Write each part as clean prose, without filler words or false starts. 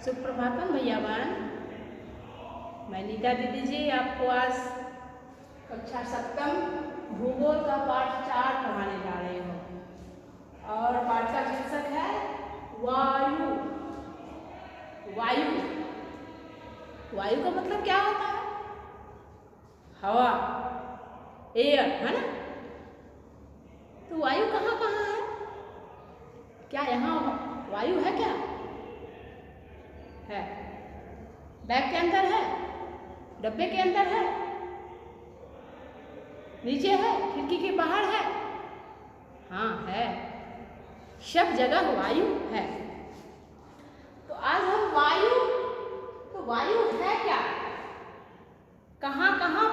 सुप्रभातम भैयावान। मैं नीता दीदी जी आपको आज कक्षा सप्तम भूगोल का पाठ 4 पढ़ाने जा रही हूँ और पाठ का शीर्षक है वायु। वायु वायु का मतलब क्या होता है? हवा, एयर, है ना। तो वायु कहाँ कहाँ है? क्या यहाँ वायु है? क्या है? बैग के अंदर है, डब्बे के अंदर है, नीचे है, खिड़की के बाहर है। हाँ है, सब जगह वायु है। तो आज हम वायु है क्या, कहाँ कहाँ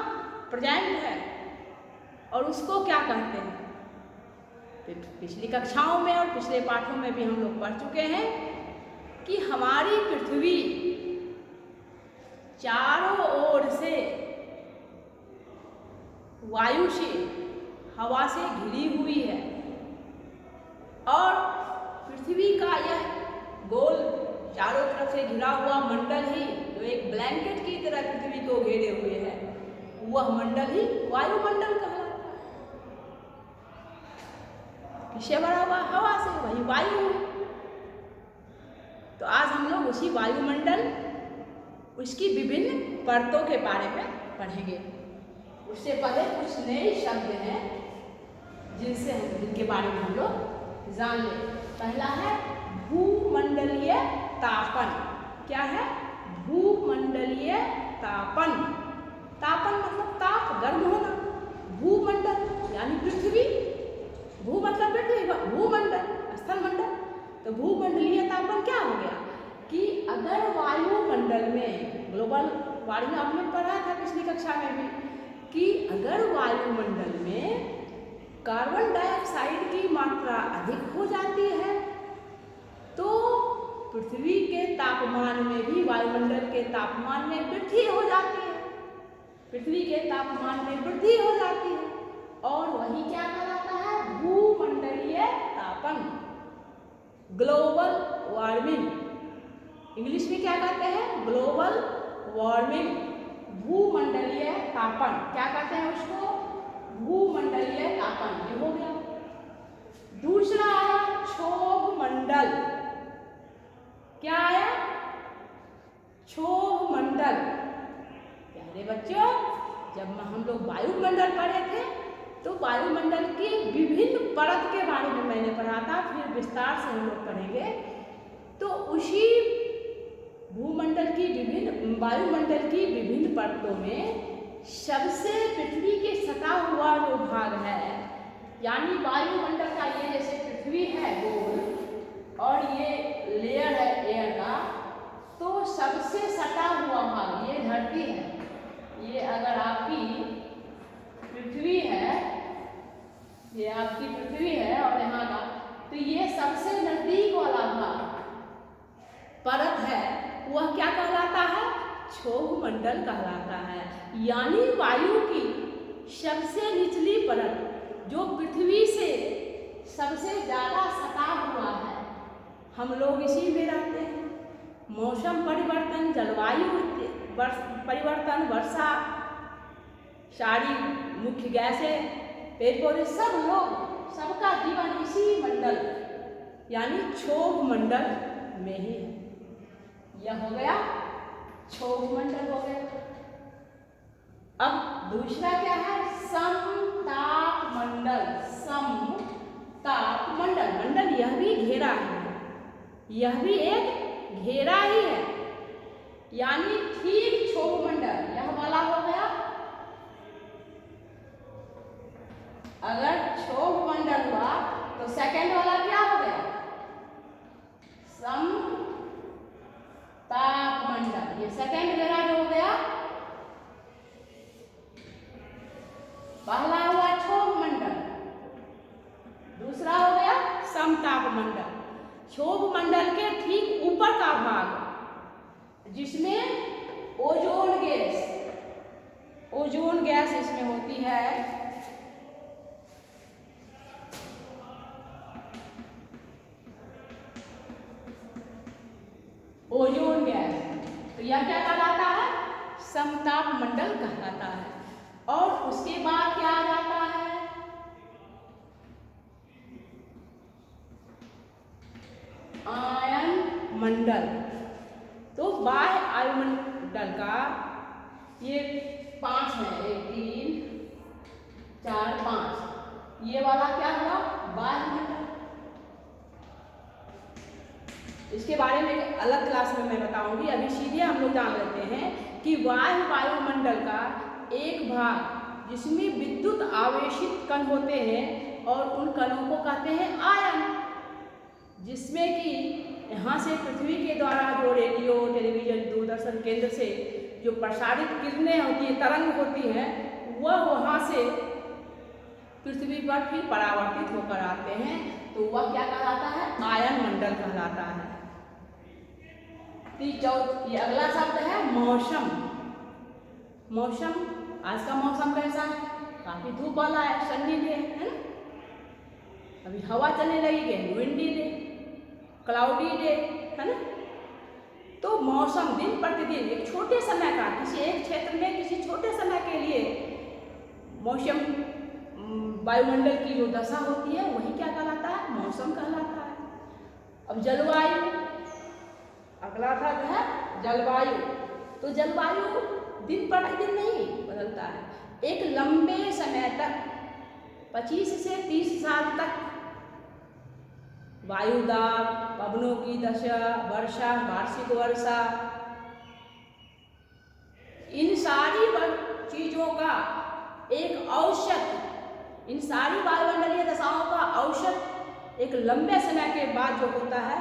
प्रेजेंट है और उसको क्या कहते हैं। पिछली कक्षाओं में और पिछले पाठों में भी हम लोग पढ़ चुके हैं कि हमारी पृथ्वी चारों ओर से वायु से, हवा से घिरी हुई है और पृथ्वी का यह गोल चारों तरफ से घिरा हुआ मंडल ही जो एक ब्लैंकेट की तरह पृथ्वी को घेरे हुए है, वह मंडल ही वायुमंडल कहलाता है। किससे भरा हुआ? हवा से, वही वायु है। तो आज हम लोग उसी वायुमंडल, उसकी विभिन्न परतों के बारे में पढ़ेंगे। उससे पहले कुछ नए शब्द हैं जिनके बारे में हम लोग जान लें। पहला है भूमंडलीय तापन। क्या है? भूमंडलीय तापन। तापन मतलब ताप, गर्म होना। भूमंडल यानी पृथ्वी, भू मतलब पृथ्वी, भूमंडल स्थल मंडल। तो भूमंडलीय तापन क्या हो गया कि अगर वायुमंडल में, ग्लोबल वार्मिंग आपने पढ़ा था पिछली कक्षा में भी, कि अगर वायुमंडल में कार्बन डाइऑक्साइड की मात्रा अधिक हो जाती है तो पृथ्वी के तापमान में भी, वायुमंडल के तापमान में वृद्धि हो जाती है। पृथ्वी के तापमान में वृद्धि हो जाती है और वही क्या कहलाता है? भूमंडलीय तापन, ग्लोबल वार्मिंग। इंग्लिश में क्या कहते हैं? ग्लोबल वार्मिंग, भूमंडलीय तापन। क्या कहते हैं उसको? भूमंडलीय तापन। ये हो गया। दूसरा आया क्षोभ मंडल। क्या आया? क्षोभ मंडल। प्यारे बच्चों, जब हम लोग वायुमंडल पढ़े थे तो वायुमंडल की विभिन्न परत के बारे में मैंने पढ़ा था, फिर विस्तार से हम लोग पढ़ेंगे। तो उसी भूमंडल की विभिन्न, वायुमंडल की विभिन्न परतों में सबसे पृथ्वी के सटा हुआ जो भाग है, यानी वायुमंडल का ये जैसे पृथ्वी है गोल और ये लेयर है एयर का, तो सबसे सटा हुआ भाग ये धरती है। ये अगर आपकी पृथ्वी है, ये आपकी पृथ्वी है और यहाँ का, तो ये सबसे नजदीक वाला भाग परत है, वह क्या कहलाता है? क्षोभ मंडल कहलाता है। यानी वायु की सबसे निचली परत जो पृथ्वी से सबसे ज्यादा सटा हुआ है, हम लोग इसी में रहते हैं। मौसम परिवर्तन, जलवायु परिवर्तन, वर्षा, सारी मुख्य गैसें, पेड़ पौधे, सब लोग, सबका जीवन इसी मंडल यानी क्षोभ मंडल में ही है। यह हो गया क्षोभ मंडल हो गया। अब दूसरा क्या है? समताप मंडल। समताप मंडल, मंडल यह भी घेरा है, यह भी एक घेरा ही है, यानी ठीक क्षोभ मंडल यह वाला हो गया। अगर क्षोभ मंडल हुआ तो सेकंड वाला क्या हो गया? ताप मंडल। ये सेकंड घेरा जो हो गया, पहला हुआ क्षोभ मंडल, दूसरा हो गया समताप मंडल। क्षोभ मंडल के ठीक ऊपर का भाग जिसमें ओजोन गैस इसमें होती है, ओजोन यह क्या कहलाता है? समताप मंडल कहलाता है। और उसके बाद क्या आ जाता है? आयन मंडल। तो बाह्य वायुमंडल का ये 5 है, 1 3 4 5, ये वाला क्या हुआ? बाह्य मंडल। इसके बारे में एक अलग क्लास में मैं बताऊंगी। अभी सीधे हम लोग जान लेते हैं कि बाह्य वायुमंडल का एक भाग जिसमें विद्युत आवेशित कण होते हैं और उन कणों को कहते हैं आयन, जिसमें कि यहाँ से पृथ्वी के द्वारा जो रेडियो, टेलीविजन, दूरदर्शन केंद्र से जो प्रसारित किरणें होती है, तरंग होती हैं, वह वहाँ से पृथ्वी पर फिर परावर्तित होकर आते हैं। तो वह क्या कहलाता है? आयन मंडल कहलाता है। ये अगला शब्द है मौसम। मौसम, आज का मौसम कैसा है? काफी धूप वाला है, सन्नी डे है ना। अभी हवा चलने लगी है, विंडी डे, क्लाउडी डे है ना। तो मौसम दिन प्रतिदिन एक छोटे समय का, किसी एक क्षेत्र में किसी छोटे समय के लिए मौसम, वायुमंडल की जो दशा होती है वही क्या कहलाता है? मौसम कहलाता है। अब जलवायु, अगला शब्द है जलवायु। तो जलवायु दिन प्रतिदिन नहीं बदलता है, एक लंबे समय तक 25 से 30 साल तक वायुदाब, पवनों की दशा, वर्षा, वार्षिक वर्षा, इन सारी चीजों का एक औसत, इन सारी वायुमंडलीय दशाओं का औसत एक लंबे समय के बाद जो होता है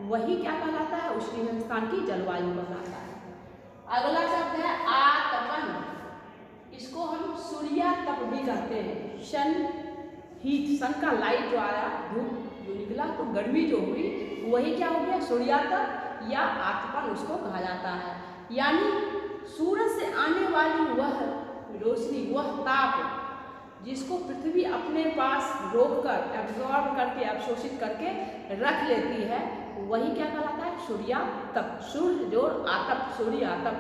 वही क्या कहलाता है? उस स्थान की जलवायु कहलाता है। अगला शब्द है आतपन। इसको हम सूर्यातप भी कहते हैं। सन हीट, सन का लाइट जो आया, धूप जो निकला तो गर्मी जो हुई वही क्या हो गया? सूर्यातप या आतपन उसको कहा जाता है। यानी सूरज से आने वाली वह रोशनी, वह ताप जिसको पृथ्वी अपने पास रोककर, एब्जॉर्ब करके, अवशोषित करके रख लेती है, वही क्या कहलाता है? सूर्यातप। सूर्य जोड़ आतप, सूर्यातप।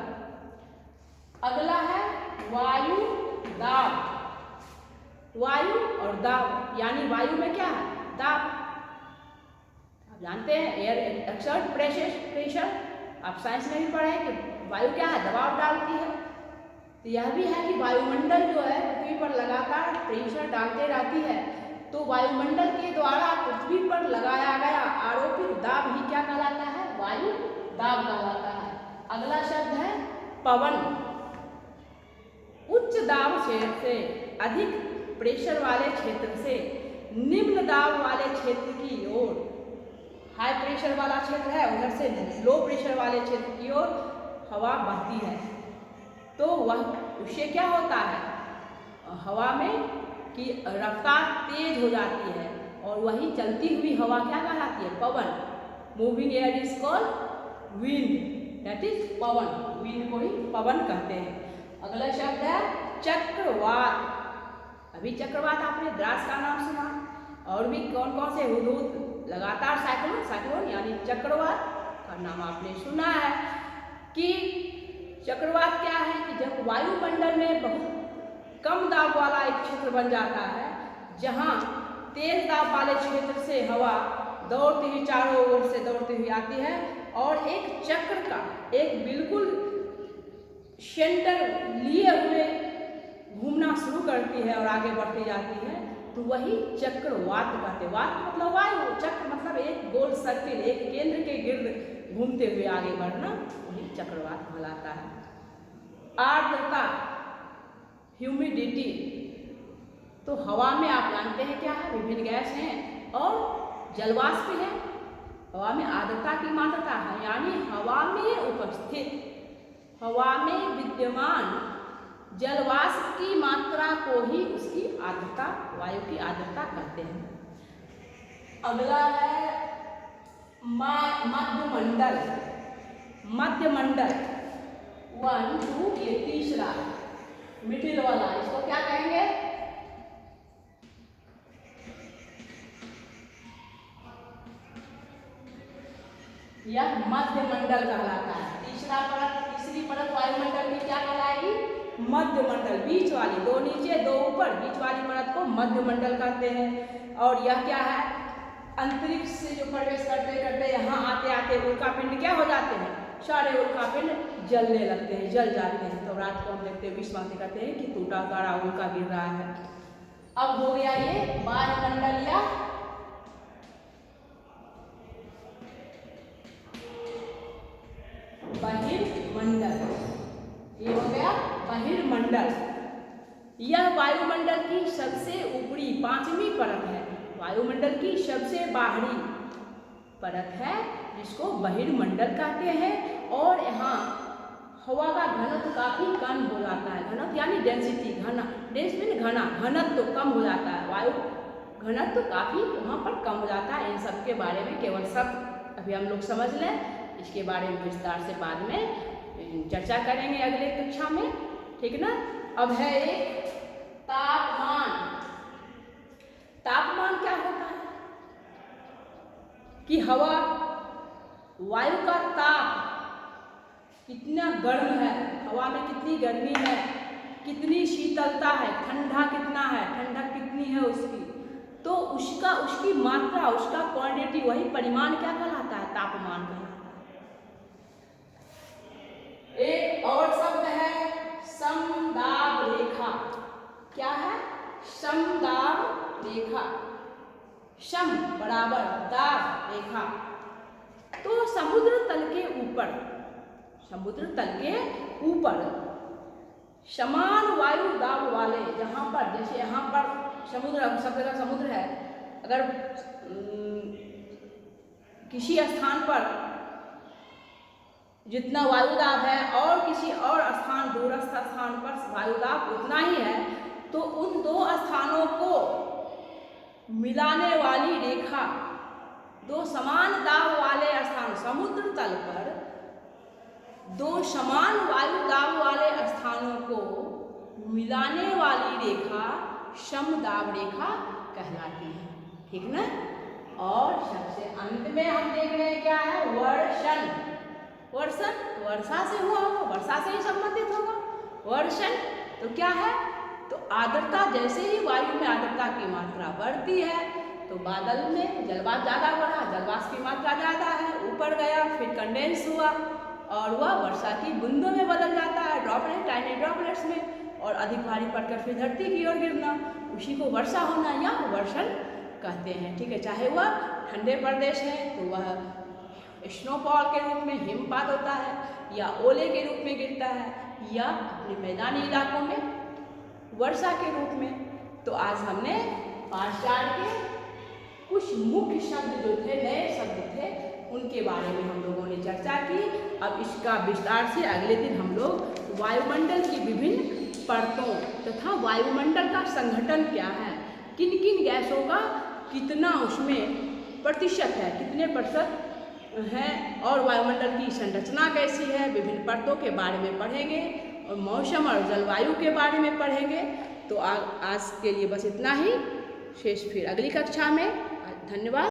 अगला है वायु दाब। वायु और दाब, यानी वायु में क्या है? दाब। आप जानते हैं एयर एक्सर्ट प्रेशर, आप साइंस में भी पढ़े हैं कि वायु क्या है? दबाव डालती है। तो यह भी है कि वायुमंडल जो है पृथ्वी पर लगातार प्रेशर डालते रहती है। तो वायुमंडल के द्वारा पृथ्वी पर लगाया गया आरोपित दाब ही क्या कहलाता है? वायु दाब कहलाता है। अगला शब्द है पवन। उच्च दाब क्षेत्र से अधिक प्रेशर वाले क्षेत्र से निम्न दाब वाले क्षेत्र की ओर, हाई प्रेशर वाला क्षेत्र है उधर से लो प्रेशर वाले क्षेत्र की ओर हवा बहती है। तो वह उससे क्या होता है? हवा में की रफ्तार तेज हो जाती है और वही चलती हुई हवा क्या कहलाती है? पवन। Moving air is called wind, that is पवन। विंड को ही पवन कहते हैं। अगला शब्द है चक्रवात। अभी चक्रवात आपने द्रास का नाम सुना, और भी कौन कौन से हुदहुद लगातार साइक्लोन यानी चक्रवात का नाम आपने सुना है। कि चक्रवात क्या है? कि जब वायुमंडल में बहुत कम दाब वाला एक क्षेत्र बन जाता है, जहाँ तेज दाब वाले क्षेत्र से हवा दौड़ती हुई चारों ओर से दौड़ती हुई आती है और एक चक्र का एक बिल्कुल सेंटर लिए हुए घूमना शुरू करती है और आगे बढ़ती जाती है, तो वही चक्रवात कहते हैं। वात मतलब वायु, चक्र मतलब एक गोल सर्किल, एक केंद्र के गिर्द घूमते हुए आगे बढ़ना, वही चक्रवात कहलाता है। आर्द्रता, ह्यूमिडिटी। तो हवा में आप जानते हैं क्या है? विभिन्न गैस हैं और जलवाष्प है। हवा में आर्द्रता की मात्रा है, यानी हवा में उपस्थित, हवा में विद्यमान जलवाष्प की मात्रा को ही उसकी आर्द्रता, वायु की आर्द्रता कहते हैं। अगला है मध्यमंडल। मध्यमंडल 1 2, ये तीसरा मिडिल वाला, इसको क्या कहेंगे? यह मध्यमंडल कहलाता है। तीसरी परत वायुमंडल की क्या कहलाएगी? मध्यमंडल। बीच वाली, दो नीचे दो ऊपर, बीच वाली परत को मध्यमंडल कहते हैं। और यह क्या है? अंतरिक्ष से जो प्रवेश करते करते यहाँ आते आते उल्कापिंड क्या हो जाते हैं? सारे उल्कापिंड जलने लगते हैं, जल जाते हैं। तो रात को हम देखते हैं, विश्वामित्र कहते हैं कि टूटा तारा उल्का गिर रहा है। अब हो गया ये वायुमंडल या बहिर्मंडल। ये हो गया बहिर्मंडल। यह वायुमंडल की सबसे ऊपरी 5वीं परत है। वायुमंडल की सबसे बाहरी परत है जिसको बहिर्मंडल कहते हैं। और यहाँ हवा का घनत्व काफी कम हो जाता है। घनत्व यानी डेंसिटी, घनत्व तो कम हो जाता है। वायु घनत्व काफी वहाँ पर कम हो जाता है। इन सब के बारे में केवल सब अभी हम लोग समझ लें, इसके बारे में विस्तार से बाद में चर्चा करेंगे अगले कक्षा में, ठीक ना। अब है एक तापमान। तापमान क्या होता है? कि हवा, वायु का ताप कितना गर्म है, हवा में कितनी गर्मी है, कितनी शीतलता है, ठंडा कितना है, ठंडक कितनी है उसकी, तो उसकी मात्रा, उसका क्वांटिटी, वही परिमाण क्या कहलाता है? तापमान कहलाता है। एक और शब्द है समदाब रेखा। क्या है? समदाब रेखा। सम बराबर, दाब रेखा। तो समुद्र तल के ऊपर समान वायु दाब वाले, जहाँ पर, जैसे यहाँ पर समुद्र, सब जगह समुद्र है, अगर किसी स्थान पर जितना वायुदाब है और किसी और स्थान, दूरस्थ स्थान पर वायुदाब उतना ही है, तो उन दो स्थानों को मिलाने वाली रेखा, दो समान दाब वाले स्थान, समुद्र तल पर दो समान वायु दाब वाले स्थानों को मिलाने वाली रेखा समदाब रेखा कहलाती है, ठीक ना। और सबसे अंत में हम देख रहे हैं क्या है? वर्षण। वर्षण वर्षा से हुआ होगा, वर्षा से ही संबंधित होगा। वर्षण तो क्या है? तो आर्द्रता, जैसे ही वायु में आर्द्रता की मात्रा बढ़ती है तो बादल में जलवाष्प ज़्यादा बढ़ा, जलवाष्प की मात्रा ज़्यादा है, ऊपर गया, फिर कंडेंस हुआ और वह वर्षा की बूंदों में बदल जाता है, ड्रॉपलेट, टाइनी ड्रॉपलेट्स में, और अधिक भारी पड़कर फिर धरती की ओर गिरना, उसी को वर्षा होना या वर्षण कहते हैं, ठीक है। चाहे वह ठंडे प्रदेश है तो वह स्नोफॉल के रूप में हिमपात होता है, या ओले के रूप में गिरता है, या अपने मैदानी इलाकों में वर्षा के रूप में। तो आज हमने पाठ 4 के कुछ मुख्य शब्द जो थे, नए शब्द थे, उनके बारे में हम लोगों ने चर्चा की। अब इसका विस्तार से अगले दिन हम लोग वायुमंडल की विभिन्न परतों तथा वायुमंडल का संगठन क्या है, किन किन गैसों का कितना उसमें प्रतिशत है, कितने प्रतिशत है, और वायुमंडल की संरचना कैसी है, विभिन्न परतों के बारे में पढ़ेंगे, और मौसम और जलवायु के बारे में पढ़ेंगे। तो आज के लिए बस इतना ही, शेष फिर अगली कक्षा में। धन्यवाद।